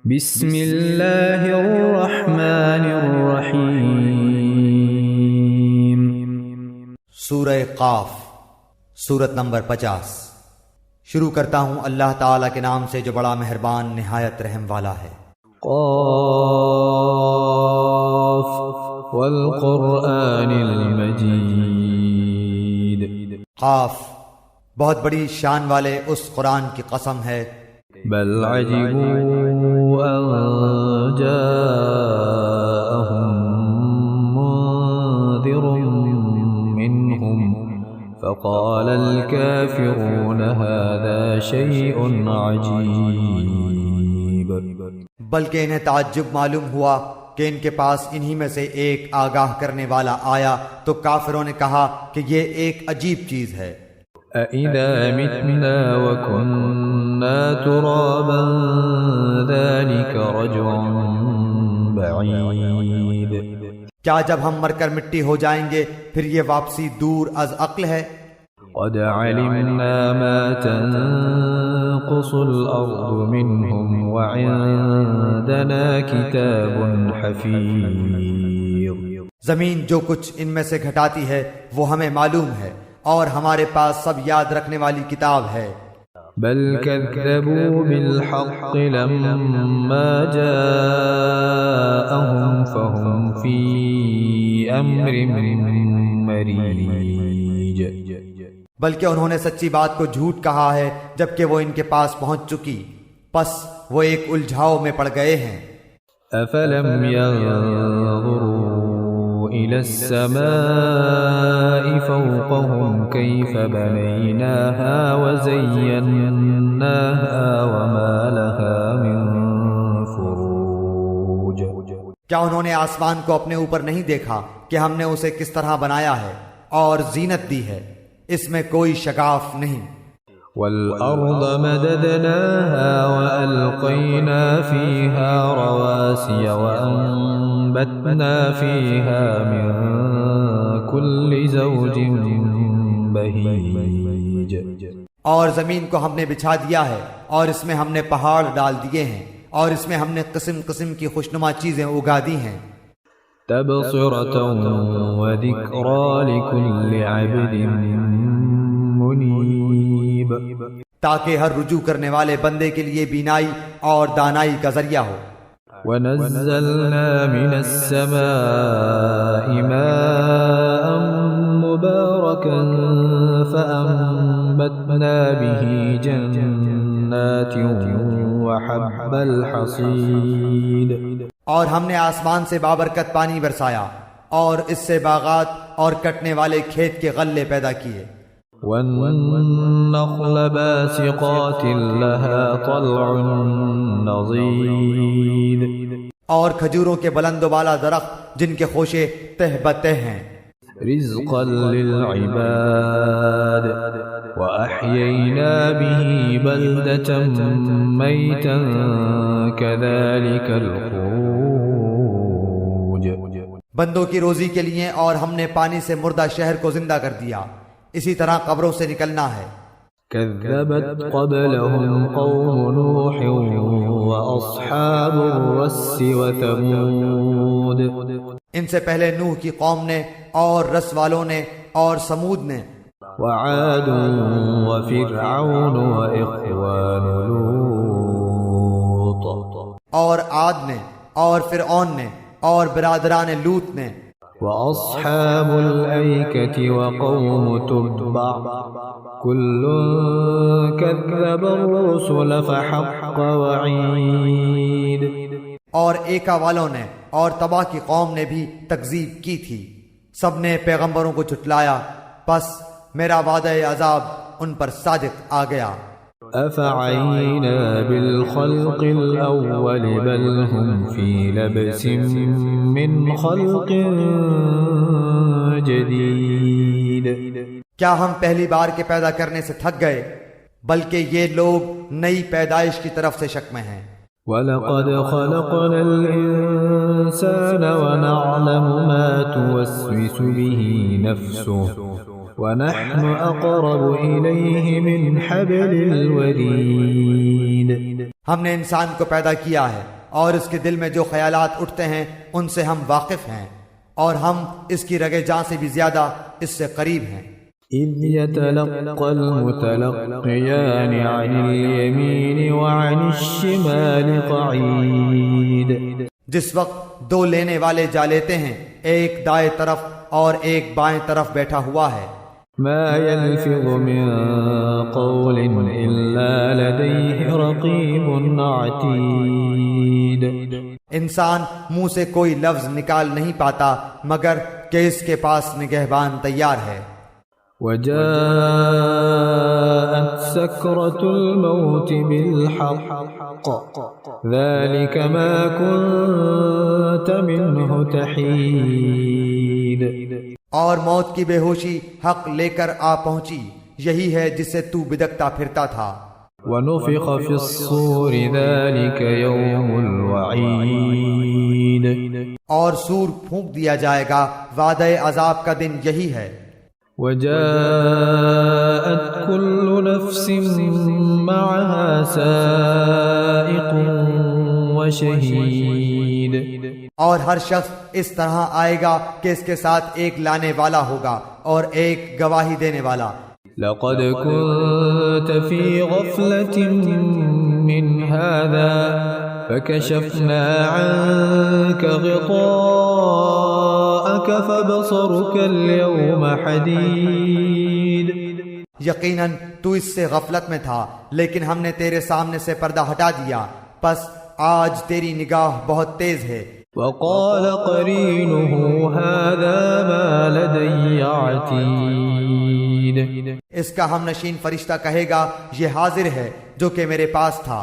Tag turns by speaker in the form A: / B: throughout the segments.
A: بسم اللہ الرحمن الرحیم۔
B: سورہ قاف، سورت نمبر 50۔ شروع کرتا ہوں اللہ تعالیٰ کے نام سے جو بڑا مہربان نہایت رحم والا ہے۔
A: قاف والقرآن المجید۔
B: قاف، بہت بڑی شان والے اس قرآن کی قسم ہے۔
A: بل عجبوا ان جاءهم منذر منهم فقال الكافرون هذا شيء عجیب۔
B: بلکہ انہیں تعجب معلوم ہوا کہ ان کے پاس انہی میں سے ایک آگاہ کرنے والا آیا تو کافروں نے کہا کہ یہ ایک عجیب چیز ہے۔
A: أَإِذَا مِتْنَا وَكُنَّا تُرَابًا ذَلِكَ رَجْعٌ بَعِيدٌ۔
B: کیا جب ہم مر کر مٹی ہو جائیں گے پھر یہ واپسی دور از عقل ہے؟
A: قَدْ عَلِمْنَا مَا تَنقُصُ الْأَرْضُ مِنْهُمْ وَعِندَنَا كِتَابٌ حَفِيظٌ۔
B: زمین جو کچھ ان میں سے گھٹاتی ہے وہ ہمیں معلوم ہے اور ہمارے پاس سب یاد رکھنے والی کتاب ہے۔
A: بل كذبوا بالحق لما جاءهم فهم في امر مريج۔
B: بلکہ انہوں نے سچی بات کو جھوٹ کہا ہے جبکہ وہ ان کے پاس پہنچ چکی، پس وہ ایک الجھاؤ میں پڑ گئے ہیں۔
A: افلم ينظروا إلى السماء فوقهم كيف بنيناها وزيناها وما لها من فروج۔
B: کیا انہوں نے آسمان کو اپنے اوپر نہیں دیکھا کہ ہم نے اسے کس طرح بنایا ہے اور زینت دی ہے، اس میں کوئی شگاف نہیں۔
A: والأرض مددناها وألقينا فيها رواسي وأنبتنا فيها من كل زوج بهيج۔
B: اور زمین کو ہم نے بچھا دیا ہے اور اس میں ہم نے پہاڑ ڈال دیے ہیں اور اس میں ہم نے قسم قسم کی خوشنما چیزیں اگا دی ہیں۔
A: تبصرة وذكرى لكل عبد منیب۔
B: تاکہ ہر رجوع کرنے والے بندے کے لیے بینائی اور دانائی کا ذریعہ ہو۔
A: وَنَزَّلْنَا مِنَ السَّمَاءِ مَاءً مُبَارَكًا فَأَنبَتْنَا بِهِ جَنَّاتٍ وَحَبَّ الْحَصِيدِ۔ اور ہم نے آسمان سے بابرکت پانی برسایا اور اس سے باغات اور کٹنے والے کھیت کے غلے پیدا کیے۔ وَالنَّخْلَ بَاسِقَاتٍ لَهَا طَلْعٌ نَضِيدٌ۔ اور کھجوروں کے بلند و بالا درخت جن کے خوشے تہ بتہ ہیں۔ رِزْقًا لِلْعِبَادِ وَأَحْيَيْنَا بِهِ بَلْدَةً مَيْتًا كَذَلِكَ الْخُرُوجُ۔
B: بندوں کی روزی کے لیے اور ہم نے پانی سے مردہ شہر کو زندہ کر دیا، اسی طرح قبروں سے نکلنا ہے۔
A: كذبت قبلهم قوم نوح وأصحاب الرس وثمود۔
B: ان سے پہلے نوح کی قوم نے اور رس والوں نے اور سمود نے۔
A: وعاد وفرعون وإخوان لوط۔
B: اور عاد نے اور فرعون نے اور برادران لوط نے۔
A: وأصحاب الأيكة وقوم تبع كل كذب الرسل فحق وعيد۔
B: اور ایکا والوں نے اور تبع کی قوم نے بھی تکذیب کی تھی، سب نے پیغمبروں کو جھٹلایا، پس میرا وعدہ عذاب ان پر صادق آ گیا۔
A: أفعينا بالخلق الأول بل هم في لبس من خلق جديد۔
B: کیا ہم پہلی بار کے پیدا کرنے سے تھک گئے، بلکہ یہ لوگ نئی پیدائش کی طرف سے شک میں ہیں۔
A: وَلَقَدْ خَلَقْنَا الْإِنسَانَ وَنَعْلَمُ مَا تُوَسْوِسُ بِهِ نَفْسُهُ وَنَحْنُ أَقْرَبُ إِلَيْهِ مِنْ حَبْلِ الْوَرِيدِ۔
B: ہم نے انسان کو پیدا کیا ہے اور اس کے دل میں جو خیالات اٹھتے ہیں ان سے ہم واقف ہیں، اور ہم اس کی رگے جاں سے بھی زیادہ اس سے قریب ہیں۔
C: إذ يتلقى المتلقيان عن اليمين وعن الشمال قعيد
B: جس وقت دو لینے والے جا لیتے ہیں، ایک دائیں طرف اور ایک بائیں طرف بیٹھا ہوا ہے۔
C: ما يلفظ من قول إلا لديه رقيب عتيد
B: انسان منہ سے کوئی لفظ نکال نہیں پاتا مگر کہ اس کے پاس نگہبان تیار ہے۔
C: وجاءت سكرة الموت بالحق ذلك ما كنت منه تحيد
B: اور موت کی بے ہوشی حق لے کر آ پہنچی، یہی ہے جس سے تو بدکتا پھرتا تھا۔
C: ونفخ في الصور ذلك يوم الوعيد
B: اور سور پھونک دیا جائے گا، وعدہ عذاب کا دن یہی ہے۔
C: وجاءت كل نفس معها سائق وشهيد
B: اور ہر شخص اس طرح آئے گا کہ اس کے ساتھ ایک لانے والا ہوگا اور ایک گواہی دینے والا۔
C: لقد كنت في غفلة من هذا فكشفنا عنك غطاءك فبصرك اليوم حديد
B: یقیناً تو اس سے غفلت میں تھا، لیکن ہم نے تیرے سامنے سے پردہ ہٹا دیا، پس آج تیری نگاہ بہت تیز ہے۔
C: وقال قرينه هذا ما لدي عتيد
B: اس کا ہم نشین فرشتہ کہے گا یہ حاضر ہے جو کہ میرے پاس تھا۔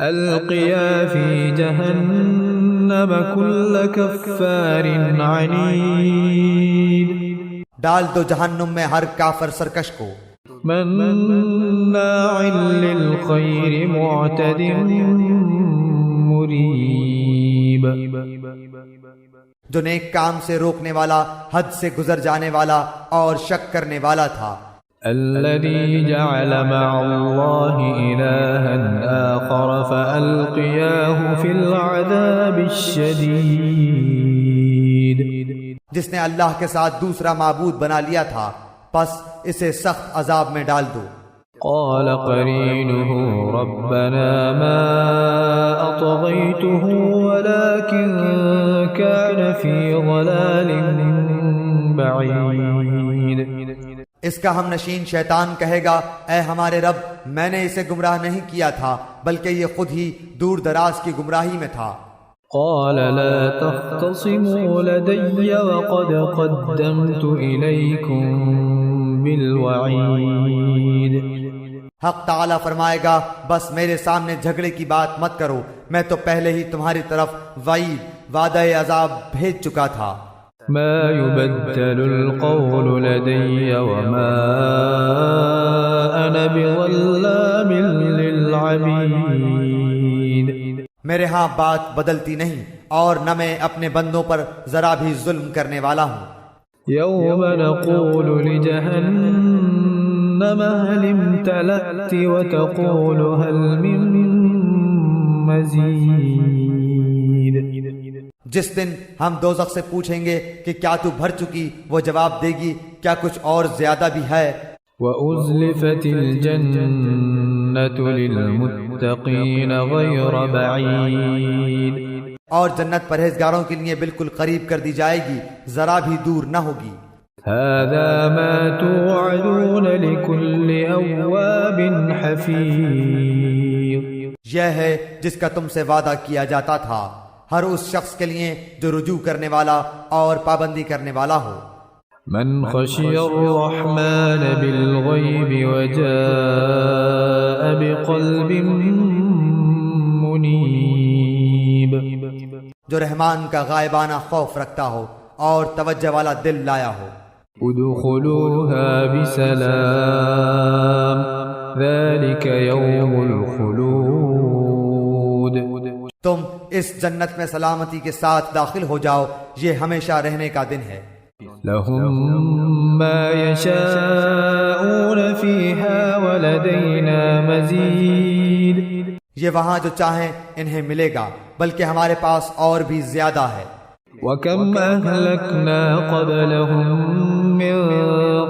C: القيا في جهنم كل كفار عنيد
B: ڈال دو جہنم میں ہر کافر سرکش کو،
C: مناع للخير معتد مريب
B: جو نیک کام سے روکنے والا، حد سے گزر جانے والا اور شک کرنے والا تھا۔
C: الذي جعل مع الله إلها آخر فألقياه في العذاب الشديد
B: جس نے اللہ کے ساتھ دوسرا معبود بنا لیا تھا، پس اسے سخت عذاب میں ڈال دو۔
C: قال قرينه ربنا ما أطغيته ولكن كان في ضلال بعيد
B: اس کا ہم نشین شیطان کہے گا اے ہمارے رب، میں نے اسے گمراہ نہیں کیا تھا بلکہ یہ خود ہی دور دراز کی گمراہی میں تھا۔
C: قال لا تختصموا لدي وقد قدمت إليكم بالوعيد
B: حق تعالی فرمائے گا بس میرے سامنے جھگڑے کی بات مت کرو، میں تو پہلے ہی تمہاری طرف وعید، وعدہ عذاب بھیج چکا تھا۔
C: ما يبدل القول لدي وما أنا بظلام للعبيد
B: میرے ہاں بات بدلتی نہیں اور نہ میں اپنے بندوں پر ذرا بھی ظلم کرنے والا ہوں۔
C: يوم نقول لجهنم هل امتلأت وتقول هل من مزيد
B: جس دن ہم دوزخ سے پوچھیں گے کہ کیا تو بھر چکی، وہ جواب دے گی کیا کچھ اور زیادہ بھی ہے۔
C: وَأُزْلِفَتِ الْجَنَّةُ لِلْمُتَّقِينَ غَيْرَ بَعِيدٍ
B: اور جنت پرہیزگاروں کے لیے بالکل قریب کر دی جائے گی، ذرا بھی دور نہ ہوگی۔
C: هَذَا مَا تُوعَدُونَ لِكُلِّ أَوَّابٍ حَفِيظٍ
B: یہ ہے جس کا تم سے وعدہ کیا جاتا تھا، ہر اس شخص کے لیے جو رجوع کرنے والا اور پابندی کرنے والا ہو۔
C: من خشي الرحمن بالغيب وجاء بقلب منيب
B: جو رحمان کا غائبانہ خوف رکھتا ہو اور توجہ والا دل لایا ہو۔
C: ادخلوها بسلام ذلك يوم الخلود
B: تم اس جنت میں سلامتی کے ساتھ داخل ہو جاؤ، یہ ہمیشہ رہنے کا دن ہے۔
C: لهم ما يشاءون فيها ولدينا مزيد
B: یہ وہاں جو چاہیں انہیں ملے گا، بلکہ ہمارے پاس اور بھی زیادہ ہے۔
C: وَكَمْ أَهْلَكْنَا قَبْلَهُمْ مِنْ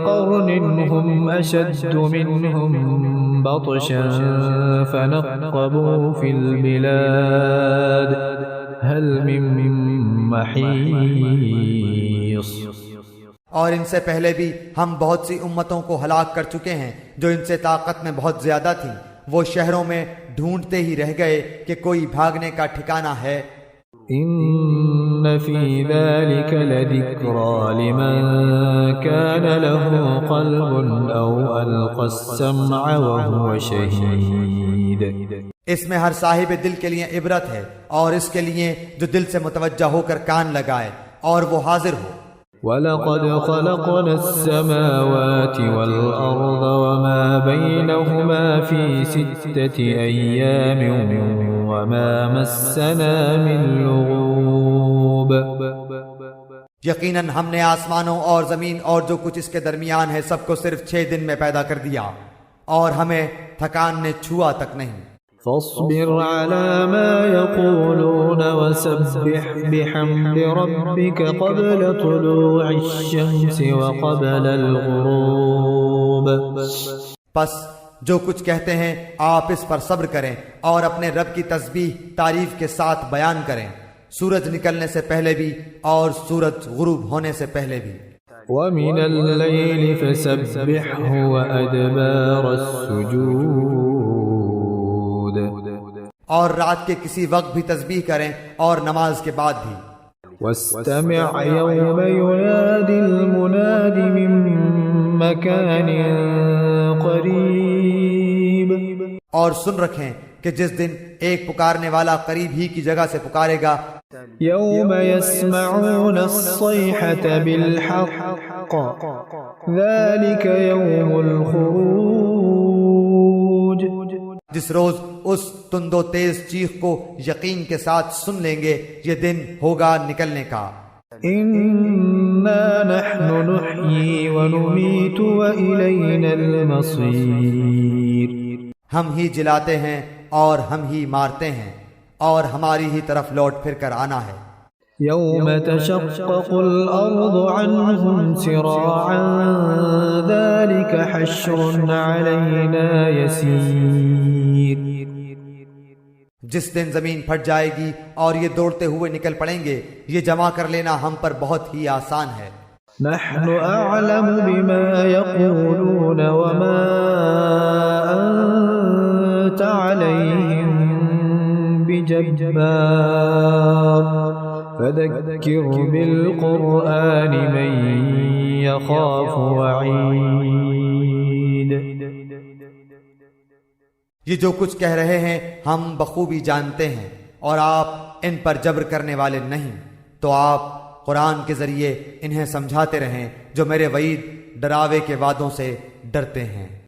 C: قَرْنٍ هُمْ أَشَدُّ مِنْهُمْ بَطْشًا فَنَقَّبُوا فِي الْبِلَادِ هَلْ مِنْ مَحِيصٍ۔
B: اور ان سے پہلے بھی ہم بہت سی امتوں کو ہلاک کر چکے ہیں جو ان سے طاقت میں بہت زیادہ تھیں، وہ شہروں میں ڈھونڈتے ہی رہ گئے کہ کوئی بھاگنے کا ٹھکانہ ہے۔
C: إن في ذلك لذكرى لمن كان له قلب أو ألقى السمع وهو شهيد۔
B: اس میں ہر صاحب دل کے لیے عبرت ہے، اور اس کے لیے جو دل سے متوجہ ہو کر کان لگائے اور وہ حاضر ہو۔
C: وَلَقَدْ خَلَقْنَا السَّمَاوَاتِ وَالْأَرْضَ وَمَا بَيْنَهُمَا فِي 6 أَيَّامٍ وَمَا مَسَّنَا مِن لُغُوبٍ۔
B: یقیناً ہم نے آسمانوں اور زمین اور جو کچھ اس کے درمیان ہے سب کو صرف 6 دن میں پیدا کر دیا، اور ہمیں تھکان نے چھوا تک نہیں۔
C: فاصبر على ما يقولون وسبح بحمد ربك قبل طلوع الشمس وقبل الغروب۔
B: پس جو کچھ کہتے ہیں آپ اس پر صبر کریں اور اپنے رب کی تسبیح تعریف کے ساتھ بیان کریں، سورج نکلنے سے پہلے بھی اور سورج غروب ہونے سے پہلے بھی۔
C: ومن الليل فسبحه وأدبار السجود۔
B: اور رات کے کسی وقت بھی تسبیح کریں اور نماز کے بعد بھی۔
C: واستمع يوم ينادي المناد من مكان قريب۔
B: اور سن رکھیں کہ جس دن ایک پکارنے والا قریب ہی کی جگہ سے پکارے گا۔
C: يوم يسمعون الصيحة بالحق ذلك يوم الخروج۔
B: جس روز اس تند و تیز چیخ کو یقین کے ساتھ سن لیں گے، یہ دن ہوگا نکلنے کا۔
C: إنا نحن نحيي ونميت وإلينا المصير۔
B: ہم ہی جلاتے ہیں اور ہم ہی مارتے ہیں، اور ہماری ہی طرف لوٹ پھر کر آنا ہے۔
C: يوم تشقق الأرض عنهم سراعا ذلك حشر علينا يسير۔
B: جس دن زمین پھٹ جائے گی اور یہ دوڑتے ہوئے نکل پڑیں گے، یہ جمع کر لینا ہم پر بہت ہی آسان ہے۔
C: نحن أعلم بما يقولون وما أنت عليهم بجبار فذكر بالقرآن من يخاف وعيد۔
B: یہ جو کچھ کہہ رہے ہیں ہم بخوبی جانتے ہیں، اور آپ ان پر جبر کرنے والے نہیں، تو آپ قرآن کے ذریعے انہیں سمجھاتے رہیں جو میرے وعید ڈراوے کے وعدوں سے ڈرتے ہیں۔